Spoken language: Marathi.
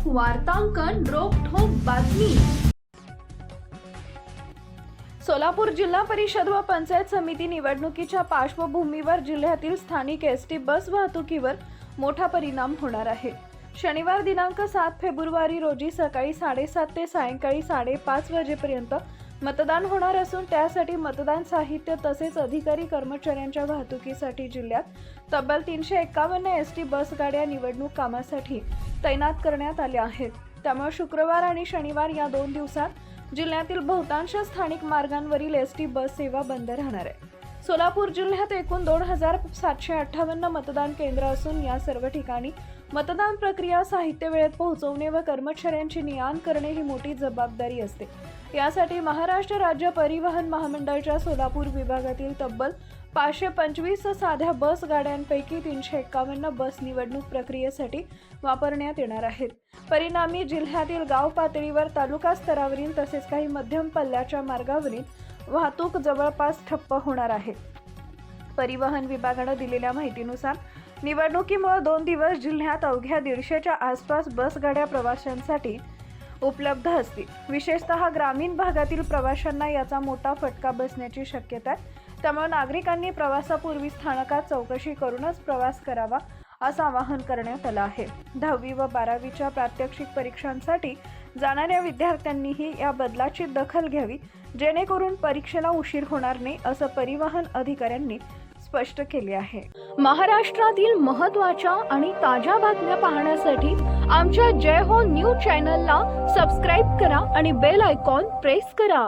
वार्तांकन रोखठोक बातमी। सोलापूर जिल्हा परिषद व पंचायत समिती निवडणुकीच्या पार्श्वभूमीवर जिल्ह्यातील स्थानिक एसटी बस वाहतुकीवर मोठा परिणाम होणार आहे। शनिवार दिनांक 7 फेब्रुवारी रोजी सकाळी 7:30 ते सायंकाळी 5:30 वाजेपर्यंत मतदान होणार असून त्यासाठी मतदान साहित्य तसेच अधिकारी कर्मचाऱ्यांच्या वाहतुकीसाठी जिल्ह्यात तब्बल 351 एसटी बस गाड्या निवडणूक कामासाठी तैनात करण्यात आल्या आहेत। त्यामुळे शुक्रवार आणि शनिवार या 2 दिवसात जिल्ह्यातील बहुतांश स्थानिक मार्गांवरील एसटी बस सेवा बंद राहणार आहे। सोलापूर जिल्ह्यात एकूण 2758 मतदान केंद्र असून या सर्व ठिकाणी मतदान प्रक्रिया साहित्य वेळेत पोहोचवणे व कर्मचाऱ्यांची ने-आण करणे ही मोठी जबाबदारी असते। यासाठी महाराष्ट्र राज्य परिवहन महामंडळाच्या सोलापूर विभागातील तब्बल 525 साध्या बस गाड्यांपैकी 351 बस निवडणूक प्रक्रियेसाठी वापरण्यात येणार आहेत। परिणामी जिल्ह्यातील गाव पातळीवर तालुका स्तरावरील तसेच काही मध्यम पल्ल्याच्या मार्गावरील वाहतूक जवळपास ठप्प होणार आहे। परिवहन विभागाने दिलेल्या माहितीनुसार निवडणुकीमुळे 2 दिवस जिल्ह्यात अवघ्या 150च्या आसपास बस गाड्या प्रवाशांसाठी उपलब्ध असतील। विशेषतः ग्रामीण भागातील प्रवाशांना याचा मोठा फटका बसण्याची शक्यता आहे। त्यामुळे नागरिकांनी प्रवासापूर्वी स्थानकात चौकशी करूनच प्रवास करावा असं आवाहन करण्यात आलं आहे। 10वी व 12वीच्या प्रात्यक्षिक परीक्षांसाठी जाणाऱ्या विद्यार्थ्यांनीही या बदलाची दखल घ्यावी जेणेकरून परीक्षेला उशीर होणार नाही असं परिवहन अधिकाऱ्यांनी स्पष्ट केले आहे। महाराष्ट्रातील महत्त्वाच्या आणि ताज्या बातम्या पाहण्यासाठी आमच्या जय हो न्यूज चॅनलला सबस्क्राइब करा आणि बेल आयकॉन प्रेस करा।